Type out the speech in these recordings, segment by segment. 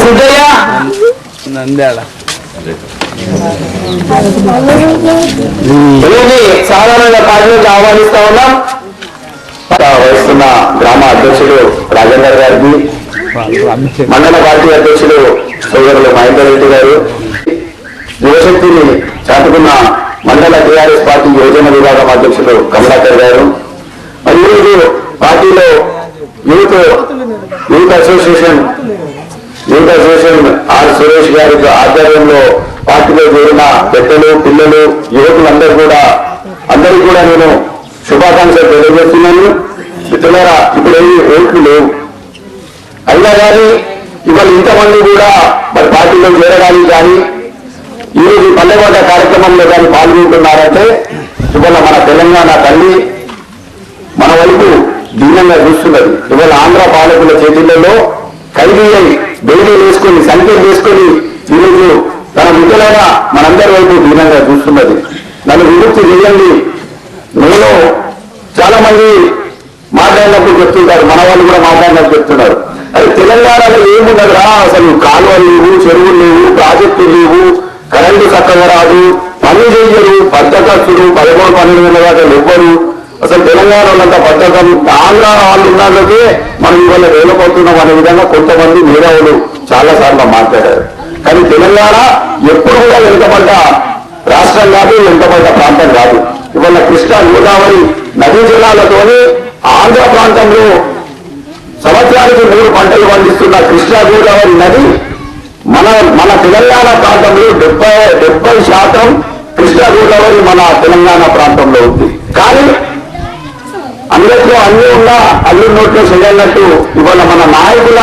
సిద్ధయ్య నంద్యాల సాధారణంగా పార్టీలకు ఆహ్వానిస్తా ఉన్నాం. వహిస్తున్న గ్రామ అధ్యక్షుడు రాజేందర్ గారికి, మండల పార్టీ అధ్యక్షుడు సోదరులు మహేందర్ రెడ్డి గారు, యువశక్తిని చాటుకున్న మండల టీఆర్ఎస్ పార్టీ యోజన విభాగం అధ్యక్షుడు కమలాకర్ గారు, మరి ఈరోజు పార్టీలో యూత్ అసోసియేషన్ ఆర్ సురేష్ గారి ఆధ్వర్యంలో పార్టీలో చేరిన పెద్దలు, పిల్లలు, యువకులందరూ కూడా అందరికీ కూడా నేను శుభాకాంక్షలు తెలియజేస్తున్నాను. మిత్రులారా, ఇప్పుడు ఏమి ఓట్లు లేవు, అయినా కానీ ఇవాళ ఇంతమంది కూడా మరి పార్టీలో చేరడానికి కానీ ఈరోజు పల్లెవాడ కార్యక్రమంలో కానీ పాల్గొంటున్నారంటే ఇవాళ మన తెలంగాణ తల్లి మన వైపు దీనంగా చూస్తున్నది. ఇవాళ ఆంధ్ర పాలకుల చేతులలో ఖైదీ అయి బెయిలీ వేసుకొని సంఖ్యలు వేసుకొని ఈరోజు తన విధులైన మనందరి వైపు దీనంగా చూస్తున్నది. నన్ను విముక్తి చేయండి. నేను చాలా మంది మాట్లాడినప్పుడు చెప్తుంటారు, మన వాళ్ళు కూడా మాట్లాడినప్పుడు చెప్తున్నారు, అది తెలంగాణలో ఏమున్నదిరా, అసలు కాలువలు లేవు, చెరువులు లేవు, ప్రాజెక్టులు లేవు, కరెంటు చక్కగా రాదు, పని చేయరు, బద్దకస్తులు 13-12 దాకా ఇవ్వరు, అసలు తెలంగాణ వాళ్ళంతా బద్దకం, ఆంధ్ర వాళ్ళు ఉన్నదే మనం ఇవాళ వేలపోతున్నాం అనే విధంగా కొంతమంది మేధావులు చాలా సార్లు మాట్లాడారు. కానీ తెలంగాణ ఎప్పుడు కూడా వెనుకబడ్డ రాష్ట్రం కాదు, వెనుకబడ్డ ప్రాంతం కాదు. ఇవాళ కృష్ణా గోదావరి నదీ జలాలతోనే ఆంధ్ర ప్రాంతంలో సంవత్సరానికి 3 పంటలు పండిస్తున్న కృష్ణా గోదావరి నది మన తెలంగాణ ప్రాంతంలో 70% కృష్ణా గోదావరి మన తెలంగాణ ప్రాంతంలో ఉంది. కానీ అందరిలో అన్ని ఉన్నా అల్లు నోట్లో చేయన్నట్టు ఇవాళ మన నాయకుల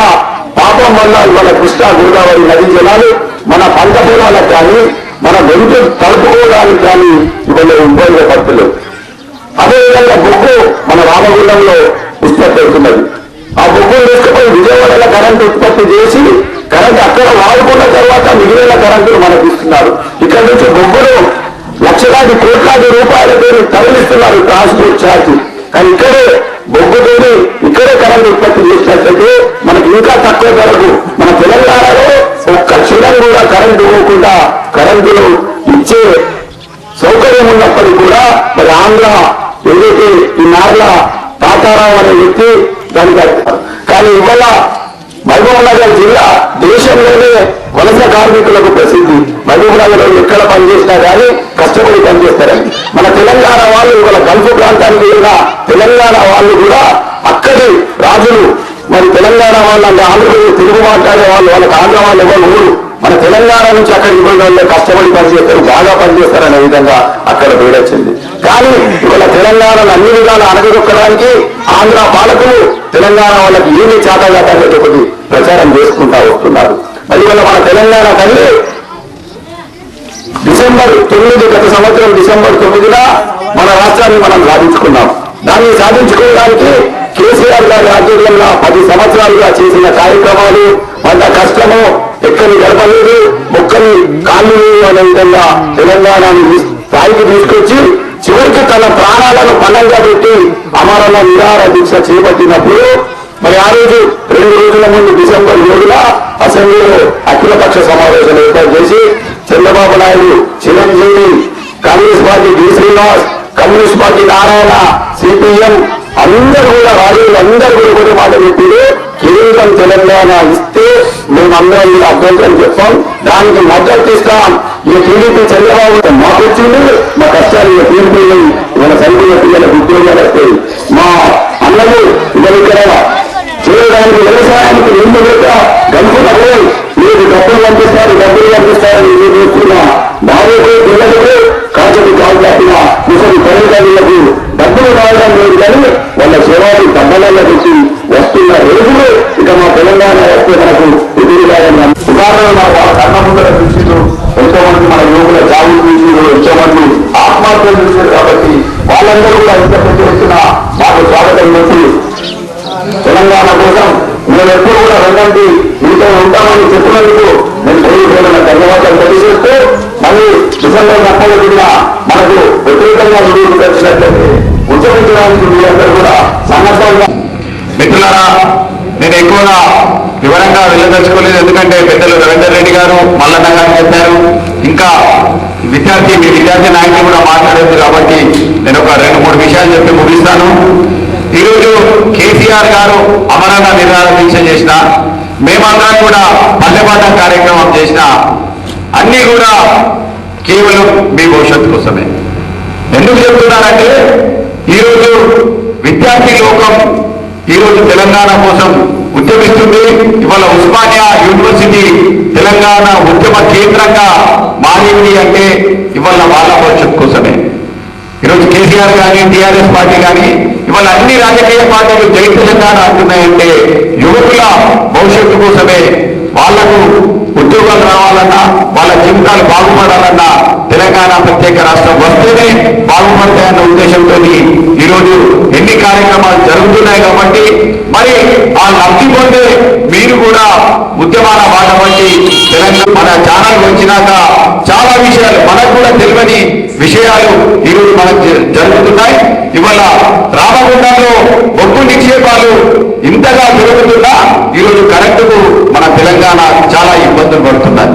పాపం వల్ల ఇవాళ కృష్ణా గోదావరి నది జలాలు మన పంట పొలాలకు కానీ మన వెంటు తలుపుకోవడానికి కానీ ఇవాళ ఉపయోగపడుతుంది. అదేవిధంగా బొగ్గు మన రామగుండంలో ఉత్పత్తి అవుతున్నది. ఆ బొగ్గును తీసుకుపోయి విజయవాడలో కరెంటు ఉత్పత్తి చేసి కరెంటు అక్కడ వాడుకున్న తర్వాత మిగిలిన కరెంటును మనకు ఇస్తున్నారు. ఇక్కడ నుంచి బొగ్గును లక్షలాది కోట్లాది రూపాయలతో తరలిస్తున్నారు ట్రాన్స్పోర్ట్ ఛార్జ్. కానీ ఇక్కడే బొగ్గుతోని ఇక్కడే కరెంటు ఉత్పత్తి చేసినట్లయితే మనకి ఇంకా తక్కువ ధరకు మన తెలంగాణలో ఒక్క క్షణం కూడా కరెంటు ఇవ్వకుండా కరెంటును ఇచ్చే సౌకర్యం ఉన్నప్పటికీ కూడా మరి ఆంధ్ర ఏదైతే ఈ నార్ల తాతారావు అనే వ్యక్తి దానికి కానీ ఇవాళ మహబూబ్నగర్ జిల్లా దేశంలోనే వలస కార్మికులకు ప్రసిద్ధి. మహబూబ్నగర్ ఎక్కడ పనిచేసినా కానీ కష్టపడి పనిచేస్తారని మన తెలంగాణ వాళ్ళు ఇవాళ గల్ఫ్ ప్రాంతానికి వెళ్ళిన తెలంగాణ వాళ్ళు కూడా అక్కడి రాజులు మరి తెలంగాణ వాళ్ళు అంటే ఆంధ్రప్రదేశ్ తెలుగు మాట్లాడే వాళ్ళు వాళ్ళకి ఆంధ్ర వాళ్ళు ఎవరు ఊరు మన తెలంగాణ నుంచి అక్కడికి పోయిన వాళ్ళు కష్టపడి పనిచేస్తారు, బాగా పనిచేస్తారు అనే విధంగా అక్కడ వేడొచ్చింది. కానీ ఇవాళ తెలంగాణను అన్ని విధాలు అణగదొక్కడానికి ఆంధ్ర పాలకులు తెలంగాణ వాళ్ళకి ఏమీ చాటగాటనేది ఒకటి ప్రచారం చేసుకుంటా వస్తున్నారు. మరి ఇవాళ మన తెలంగాణ తల్లి డిసెంబర్ 9 గత సంవత్సరం డిసెంబర్ 9న మన రాష్ట్రాన్ని మనం సాధించుకున్నాం. దాన్ని సాధించుకోవడానికి కేసీఆర్ గారి ఆధ్వర్యంలో 10 సంవత్సరాలుగా చేసిన కార్యక్రమాలు వాళ్ళ కష్టము ఎక్కడి గడపలేదు, మొక్కని కాళ్ళు అనే విధంగా తెలంగాణని స్థాయికి తీసుకొచ్చి చివరికి తన ప్రాణాలను పణంగా పెట్టి అమరణ నిరాహార దీక్ష చేపట్టినప్పుడు మరి ఆ రోజు 2 రోజుల ముందు డిసెంబర్ 7న అసెంబ్లీలో అఖిలపక్ష సమావేశాలు ఏర్పాటు చేసి Chandrababu Naidu, Chiranjeevi, Congress party D Srinivas, communist party Narayana, CPM అందరూ కూడా రాజులు అందరూ కూడా ఒకటి మాట చెప్పారు, కేంద్రం తెలంగాణ ఇస్తే మేమందరం కూడా అభ్యంతరం చెప్పాం, దానికి మద్దతు ఇస్తాం. ఈ టీడీపీ చంద్రబాబు మాకు వచ్చింది, మా కష్టాలు ఇక తీరిపోయి మన చదువుకున్న పిల్లలకు ఉద్యోగాలు వస్తాయి, మా అన్నలు ఇక్కడ చేయడానికి వ్యవసాయానికి ఎందుకు లేక గంపునప్పుడు మీరు డబ్బులు పంపిస్తారని మీరు చూస్తున్నా బాబుకు పిల్లలకు కాజకు కాలు దాటిన ముసలి తల్లిదండ్రులకు డబ్బులు రావడం లేదు కానీ వాళ్ళ సేవలు డబ్బలలో పెట్టి వస్తున్న రోజులు ఇక మా తెలంగాణ వస్తే మనకు ఎదురుగాయని ఉదాహరణ వాళ్ళ కన్న ముందర చూసిండ్రు, ఎంతో మంది మన యువకుల జాబులు చూసిండ్రు, ఎంతో మంది ఆత్మహత్యలు చూసారు. కాబట్టి వాళ్ళందరూ కూడా ఇంత పెద్ద ఎత్తున మాకు స్వాగతం చేసి తెలంగాణ కోసం మేము ఎప్పుడు కూడా రండి మీతో ఉంటామని చెప్పినందుకు నేను పోలీసులను ధన్యవాదాలు తెలియజేస్తూ మళ్ళీ డిసెంబర్ 30న మనకు వ్యతిరేకంగా ముందుకు వచ్చినట్లయితే ఉద్యమించడానికి మీరందరూ కూడా సన్నద్ధంగా. మిత్రులారా, నేను ఎక్కువగా వివరంగా వెళ్ళదలుచుకోలేదు, ఎందుకంటే పెద్దలు రవీందర్ రెడ్డి గారు, మల్లన్న గారు చెప్పారు, ఇంకా మీ విద్యార్థి నాయకులు కూడా మాట్లాడేది కాబట్టి నేను ఒక 2-3 విషయాలు చెప్పి ముగిస్తాను. ఈరోజు కేసీఆర్ గారు అమరణ నిరాహార దీక్ష చేసిన, మేమందరం కూడా పల్లెపాట కార్యక్రమం చేసిన, అన్నీ కూడా కేవలం మీ భవిష్యత్తు కోసమే. ఎందుకు చెప్తున్నానంటే ఈరోజు విద్యార్థి లోకం ఈరోజు తెలంగాణ కోసం ఉద్యమిస్తుంది. ఇవాళ ఉస్మానియా యూనివర్సిటీ తెలంగాణ ఉద్యమ కేంద్రంగా మారింది అంటే ఇవాళ వాళ్ళ భవిష్యత్తు కోసమే. ఈరోజు కేసీఆర్ కానీ టీఆర్ఎస్ పార్టీ కానీ ఇవాళ అన్ని రాజకీయ పార్టీలు జై తెలంగాణ అంటున్నాయంటే యువకుల భవిష్యత్తు కోసమే. వాళ్లకు ఉద్యోగాలు రావాలన్నా, వాళ్ళ జీవితాలు బాగుపడాలన్నా తెలంగాణ ప్రత్యేక రాష్ట్రం వస్తేనే బాగుపడతాయన్న ఉద్దేశంతో ఈరోజు ఎన్ని కార్యక్రమాలు జరుగుతున్నాయి. కాబట్టి మరి ఆ లబ్ధి పొందే మీరు కూడా ఉద్యమాల బాట పట్టి తెలంగాణ మన ఛానల్ వచ్చినాక చాలా విషయాలు మనకు కూడా తెలియని విషయాలు ఈరోజు మనకు జరుగుతున్నాయి. ఇవాళ రామగుండంలో బొగ్గు నిక్షేపాలు ఇంతగా పెరుగుతున్నా ఈరోజు కరెంటుకు మన తెలంగాణ చాలా ఇబ్బందులు పడుతున్నారు.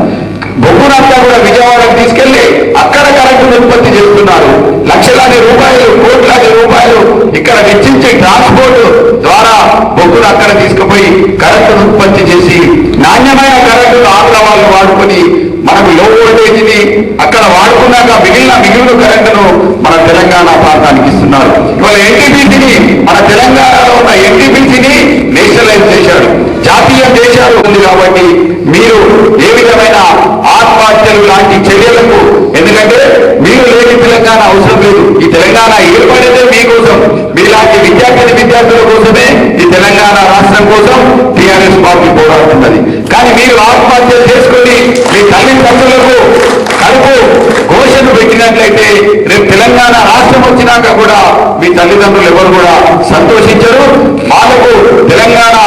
బొగ్గునంతా కూడా విజయవాడకు తీసుకెళ్లి అక్కడ కరెంటును ఉత్పత్తి చేస్తున్నారు. లక్షలాది రూపాయలు, కోట్లాది రూపాయలు ఇక్కడ వెచ్చించి ట్రాన్స్పోర్ట్ ద్వారా బొగ్గును అక్కడ తీసుకుపోయి కరెంటును ఉత్పత్తి చేసి నాణ్యమైన కరెంటును ఆంధ్ర వాళ్ళు వాడుకొని మనకు లో వోల్టేజ్ని అక్కడ వాడుకున్నాక మిగిలిన కరెంటును మన తెలంగాణ ప్రాంతానికి ఇస్తున్నారు. ఇవాళ ఎన్టీపీసీని, మన తెలంగాణలో ఉన్న ఎన్టీపీసీని నేషనలైజ్ చేశాడు, జాతీయం చేశారు. ఉంది కాబట్టి మీరు ఏ విధమైన ఆత్మహత్యలు లాంటి చర్యలకు, ఎందుకంటే మీరు లేని తెలంగాణ అవసరం లేదు. ఈ తెలంగాణ ఏర్పడితే మీకోసం, మీలాంటి విద్యార్థుల కోసమే ఈ తెలంగాణ రాష్ట్రం కోసం టీఆర్ఎస్ పార్టీ పోరాడుతున్నది. కానీ మీరు ఆత్మహత్యలు చేసుకుని మీ తల్లిదండ్రులకు కడుపు ఘోషను పెట్టినట్లయితే రేపు తెలంగాణ రాష్ట్రం వచ్చినాక కూడా మీ తల్లిదండ్రులు ఎవరు కూడా సంతోషించరు. వాళ్ళకు తెలంగాణ